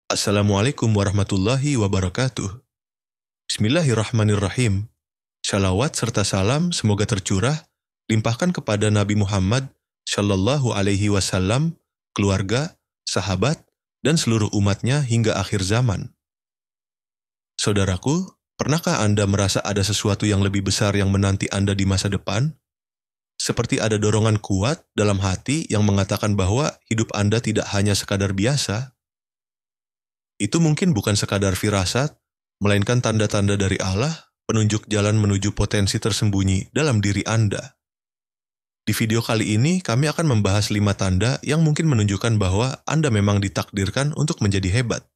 Assalamualaikum warahmatullahi wabarakatuh. Bismillahirrahmanirrahim. Shalawat serta salam semoga tercurah, limpahkan kepada Nabi Muhammad Shallallahu Alaihi Wasallam, keluarga, sahabat, dan seluruh umatnya hingga akhir zaman. Saudaraku, pernahkah Anda merasa ada sesuatu yang lebih besar yang menanti Anda di masa depan? Seperti ada dorongan kuat dalam hati yang mengatakan bahwa hidup Anda tidak hanya sekadar biasa. Itu mungkin bukan sekadar firasat, melainkan tanda-tanda dari Allah, penunjuk jalan menuju potensi tersembunyi dalam diri Anda. Di video kali ini, kami akan membahas 5 tanda yang mungkin menunjukkan bahwa Anda memang ditakdirkan untuk menjadi hebat.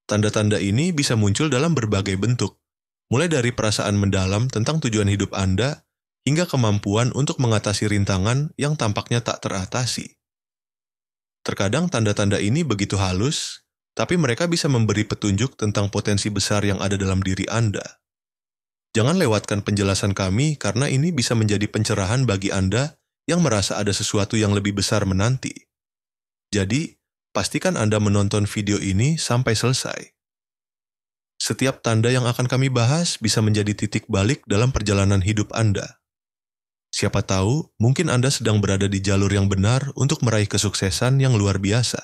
Tanda-tanda ini bisa muncul dalam berbagai bentuk, mulai dari perasaan mendalam tentang tujuan hidup Anda, hingga kemampuan untuk mengatasi rintangan yang tampaknya tak teratasi. Terkadang tanda-tanda ini begitu halus, tapi mereka bisa memberi petunjuk tentang potensi besar yang ada dalam diri Anda. Jangan lewatkan penjelasan kami karena ini bisa menjadi pencerahan bagi Anda yang merasa ada sesuatu yang lebih besar menanti. Jadi, pastikan Anda menonton video ini sampai selesai. Setiap tanda yang akan kami bahas bisa menjadi titik balik dalam perjalanan hidup Anda. Siapa tahu, mungkin Anda sedang berada di jalur yang benar untuk meraih kesuksesan yang luar biasa.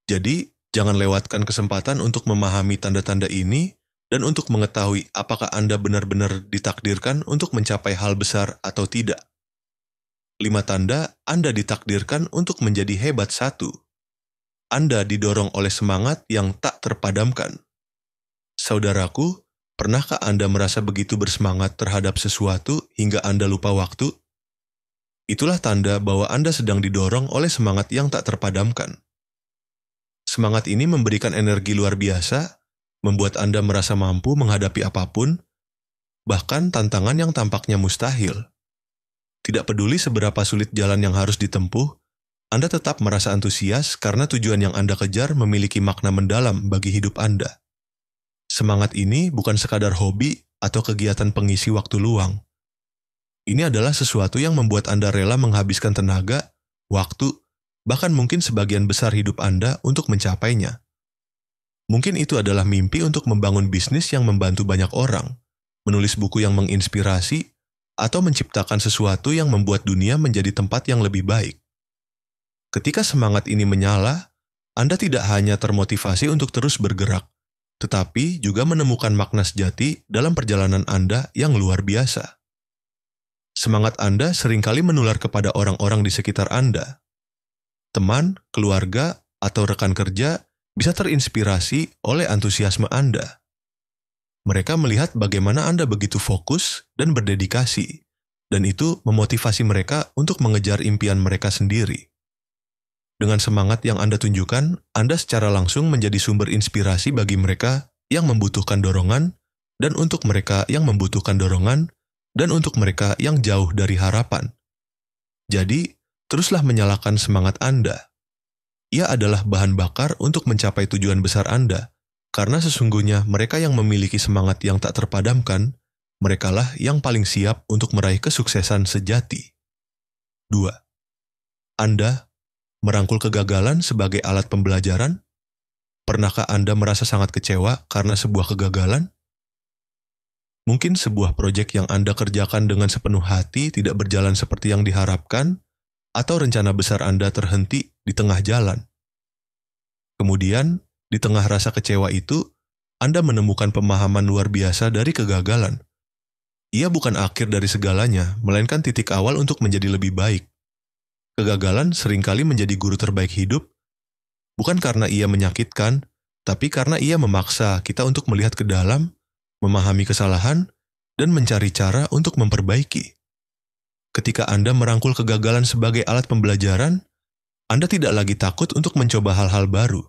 Jadi, jangan lewatkan kesempatan untuk memahami tanda-tanda ini dan untuk mengetahui apakah Anda benar-benar ditakdirkan untuk mencapai hal besar atau tidak. 5 tanda Anda ditakdirkan untuk menjadi hebat. 1. Anda didorong oleh semangat yang tak terpadamkan. Saudaraku, pernahkah Anda merasa begitu bersemangat terhadap sesuatu hingga Anda lupa waktu? Itulah tanda bahwa Anda sedang didorong oleh semangat yang tak terpadamkan. Semangat ini memberikan energi luar biasa, membuat Anda merasa mampu menghadapi apapun, bahkan tantangan yang tampaknya mustahil. Tidak peduli seberapa sulit jalan yang harus ditempuh, Anda tetap merasa antusias karena tujuan yang Anda kejar memiliki makna mendalam bagi hidup Anda. Semangat ini bukan sekadar hobi atau kegiatan pengisi waktu luang. Ini adalah sesuatu yang membuat Anda rela menghabiskan tenaga, waktu, bahkan mungkin sebagian besar hidup Anda untuk mencapainya. Mungkin itu adalah mimpi untuk membangun bisnis yang membantu banyak orang, menulis buku yang menginspirasi, atau menciptakan sesuatu yang membuat dunia menjadi tempat yang lebih baik. Ketika semangat ini menyala, Anda tidak hanya termotivasi untuk terus bergerak, tetapi juga menemukan makna sejati dalam perjalanan Anda yang luar biasa. Semangat Anda seringkali menular kepada orang-orang di sekitar Anda. Teman, keluarga, atau rekan kerja bisa terinspirasi oleh antusiasme Anda. Mereka melihat bagaimana Anda begitu fokus dan berdedikasi, dan itu memotivasi mereka untuk mengejar impian mereka sendiri. Dengan semangat yang Anda tunjukkan, Anda secara langsung menjadi sumber inspirasi bagi mereka yang membutuhkan dorongan, dan untuk mereka yang membutuhkan dorongan, dan untuk mereka yang jauh dari harapan. Jadi, teruslah menyalakan semangat Anda. Ia adalah bahan bakar untuk mencapai tujuan besar Anda, karena sesungguhnya mereka yang memiliki semangat yang tak terpadamkan, merekalah yang paling siap untuk meraih kesuksesan sejati. 2. Anda merangkul kegagalan sebagai alat pembelajaran? Pernahkah Anda merasa sangat kecewa karena sebuah kegagalan? Mungkin sebuah proyek yang Anda kerjakan dengan sepenuh hati tidak berjalan seperti yang diharapkan, atau rencana besar Anda terhenti di tengah jalan. Kemudian, di tengah rasa kecewa itu, Anda menemukan pemahaman luar biasa dari kegagalan. Ia bukan akhir dari segalanya, melainkan titik awal untuk menjadi lebih baik. Kegagalan seringkali menjadi guru terbaik hidup, bukan karena ia menyakitkan, tapi karena ia memaksa kita untuk melihat ke dalam, memahami kesalahan, dan mencari cara untuk memperbaiki. Ketika Anda merangkul kegagalan sebagai alat pembelajaran, Anda tidak lagi takut untuk mencoba hal-hal baru.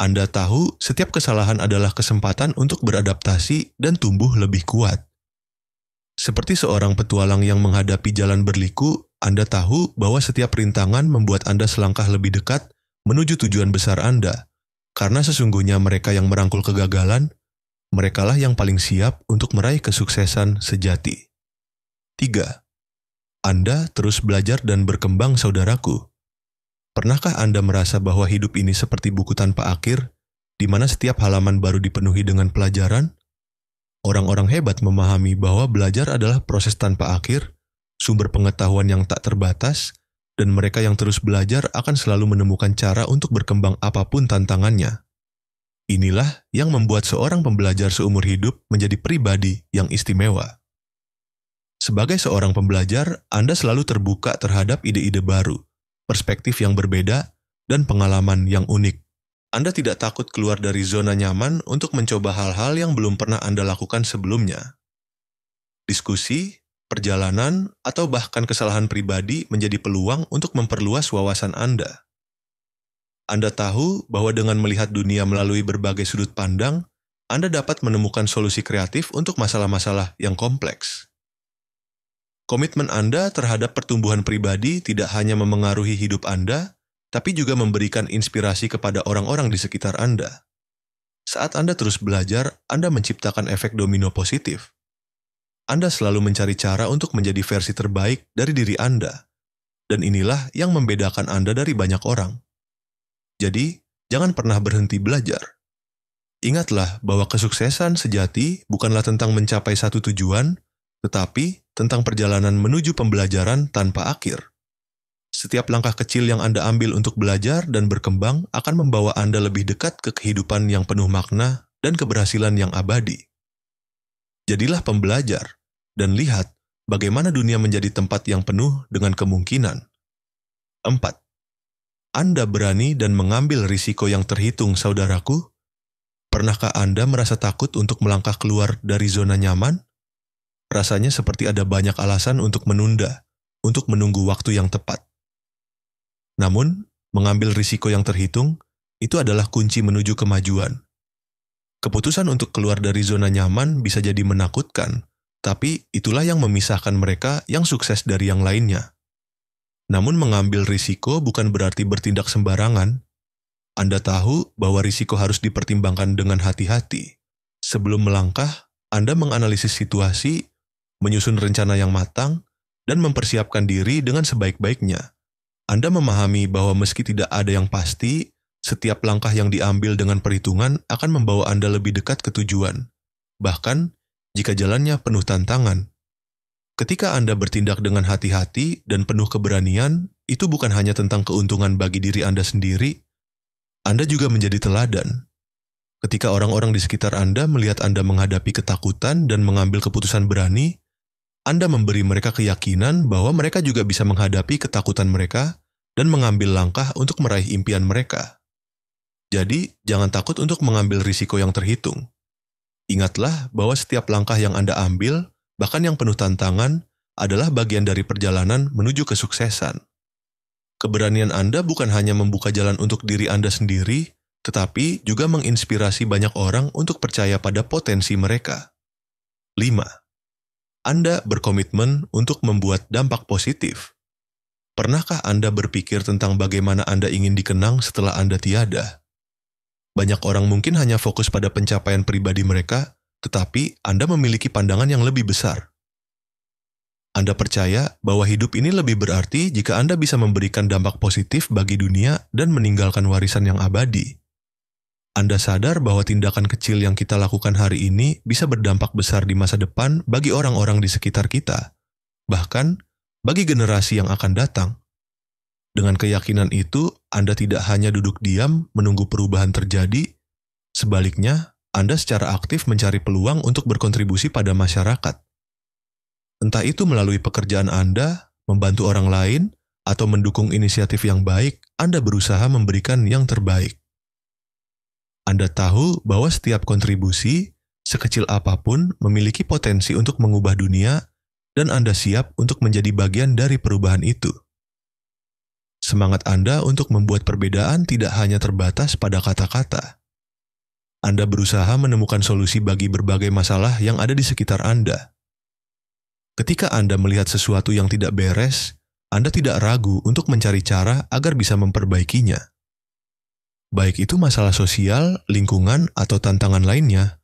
Anda tahu setiap kesalahan adalah kesempatan untuk beradaptasi dan tumbuh lebih kuat. Seperti seorang petualang yang menghadapi jalan berliku, Anda tahu bahwa setiap rintangan membuat Anda selangkah lebih dekat menuju tujuan besar Anda, karena sesungguhnya mereka yang merangkul kegagalan, merekalah yang paling siap untuk meraih kesuksesan sejati. 3. Anda terus belajar dan berkembang, saudaraku. Pernahkah Anda merasa bahwa hidup ini seperti buku tanpa akhir, di mana setiap halaman baru dipenuhi dengan pelajaran? Orang-orang hebat memahami bahwa belajar adalah proses tanpa akhir, sumber pengetahuan yang tak terbatas, dan mereka yang terus belajar akan selalu menemukan cara untuk berkembang apapun tantangannya. Inilah yang membuat seorang pembelajar seumur hidup menjadi pribadi yang istimewa. Sebagai seorang pembelajar, Anda selalu terbuka terhadap ide-ide baru, perspektif yang berbeda, dan pengalaman yang unik. Anda tidak takut keluar dari zona nyaman untuk mencoba hal-hal yang belum pernah Anda lakukan sebelumnya. Diskusi, perjalanan, atau bahkan kesalahan pribadi menjadi peluang untuk memperluas wawasan Anda. Anda tahu bahwa dengan melihat dunia melalui berbagai sudut pandang, Anda dapat menemukan solusi kreatif untuk masalah-masalah yang kompleks. Komitmen Anda terhadap pertumbuhan pribadi tidak hanya memengaruhi hidup Anda, tapi juga memberikan inspirasi kepada orang-orang di sekitar Anda. Saat Anda terus belajar, Anda menciptakan efek domino positif. Anda selalu mencari cara untuk menjadi versi terbaik dari diri Anda, dan inilah yang membedakan Anda dari banyak orang. Jadi, jangan pernah berhenti belajar. Ingatlah bahwa kesuksesan sejati bukanlah tentang mencapai satu tujuan, tetapi tentang perjalanan menuju pembelajaran tanpa akhir. Setiap langkah kecil yang Anda ambil untuk belajar dan berkembang akan membawa Anda lebih dekat ke kehidupan yang penuh makna dan keberhasilan yang abadi. Jadilah pembelajar, dan lihat bagaimana dunia menjadi tempat yang penuh dengan kemungkinan. 4. Anda berani dan mengambil risiko yang terhitung, saudaraku? Pernahkah Anda merasa takut untuk melangkah keluar dari zona nyaman? Rasanya seperti ada banyak alasan untuk menunda, untuk menunggu waktu yang tepat. Namun, mengambil risiko yang terhitung, itu adalah kunci menuju kemajuan. Keputusan untuk keluar dari zona nyaman bisa jadi menakutkan, tapi itulah yang memisahkan mereka yang sukses dari yang lainnya. Namun mengambil risiko bukan berarti bertindak sembarangan. Anda tahu bahwa risiko harus dipertimbangkan dengan hati-hati. Sebelum melangkah, Anda menganalisis situasi, menyusun rencana yang matang, dan mempersiapkan diri dengan sebaik-baiknya. Anda memahami bahwa meski tidak ada yang pasti, setiap langkah yang diambil dengan perhitungan akan membawa Anda lebih dekat ke tujuan. Bahkan, jika jalannya penuh tantangan. Ketika Anda bertindak dengan hati-hati dan penuh keberanian, itu bukan hanya tentang keuntungan bagi diri Anda sendiri, Anda juga menjadi teladan. Ketika orang-orang di sekitar Anda melihat Anda menghadapi ketakutan dan mengambil keputusan berani, Anda memberi mereka keyakinan bahwa mereka juga bisa menghadapi ketakutan mereka dan mengambil langkah untuk meraih impian mereka. Jadi, jangan takut untuk mengambil risiko yang terhitung. Ingatlah bahwa setiap langkah yang Anda ambil, bahkan yang penuh tantangan, adalah bagian dari perjalanan menuju kesuksesan. Keberanian Anda bukan hanya membuka jalan untuk diri Anda sendiri, tetapi juga menginspirasi banyak orang untuk percaya pada potensi mereka. 5. Anda berkomitmen untuk membuat dampak positif. Pernahkah Anda berpikir tentang bagaimana Anda ingin dikenang setelah Anda tiada? Banyak orang mungkin hanya fokus pada pencapaian pribadi mereka, tetapi Anda memiliki pandangan yang lebih besar. Anda percaya bahwa hidup ini lebih berarti jika Anda bisa memberikan dampak positif bagi dunia dan meninggalkan warisan yang abadi. Anda sadar bahwa tindakan kecil yang kita lakukan hari ini bisa berdampak besar di masa depan bagi orang-orang di sekitar kita, bahkan bagi generasi yang akan datang. Dengan keyakinan itu, Anda tidak hanya duduk diam menunggu perubahan terjadi, sebaliknya, Anda secara aktif mencari peluang untuk berkontribusi pada masyarakat. Entah itu melalui pekerjaan Anda, membantu orang lain, atau mendukung inisiatif yang baik, Anda berusaha memberikan yang terbaik. Anda tahu bahwa setiap kontribusi, sekecil apapun, memiliki potensi untuk mengubah dunia, dan Anda siap untuk menjadi bagian dari perubahan itu. Semangat Anda untuk membuat perbedaan tidak hanya terbatas pada kata-kata. Anda berusaha menemukan solusi bagi berbagai masalah yang ada di sekitar Anda. Ketika Anda melihat sesuatu yang tidak beres, Anda tidak ragu untuk mencari cara agar bisa memperbaikinya. Baik itu masalah sosial, lingkungan, atau tantangan lainnya,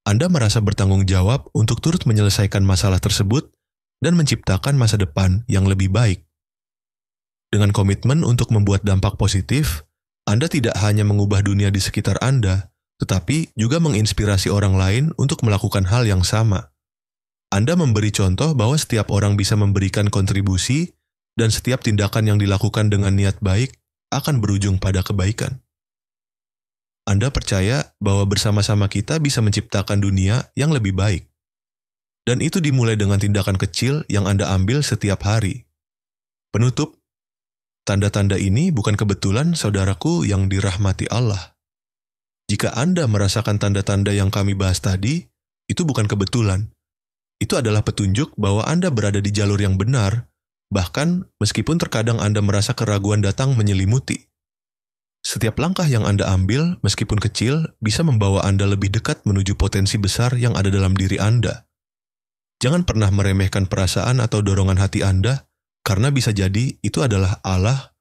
Anda merasa bertanggung jawab untuk turut menyelesaikan masalah tersebut dan menciptakan masa depan yang lebih baik. Dengan komitmen untuk membuat dampak positif, Anda tidak hanya mengubah dunia di sekitar Anda, tetapi juga menginspirasi orang lain untuk melakukan hal yang sama. Anda memberi contoh bahwa setiap orang bisa memberikan kontribusi dan setiap tindakan yang dilakukan dengan niat baik akan berujung pada kebaikan. Anda percaya bahwa bersama-sama kita bisa menciptakan dunia yang lebih baik. Dan itu dimulai dengan tindakan kecil yang Anda ambil setiap hari. Penutup, tanda-tanda ini bukan kebetulan saudaraku yang dirahmati Allah. Jika Anda merasakan tanda-tanda yang kami bahas tadi, itu bukan kebetulan. Itu adalah petunjuk bahwa Anda berada di jalur yang benar, bahkan meskipun terkadang Anda merasa keraguan datang menyelimuti. Setiap langkah yang Anda ambil, meskipun kecil, bisa membawa Anda lebih dekat menuju potensi besar yang ada dalam diri Anda. Jangan pernah meremehkan perasaan atau dorongan hati Anda, karena bisa jadi itu adalah Allah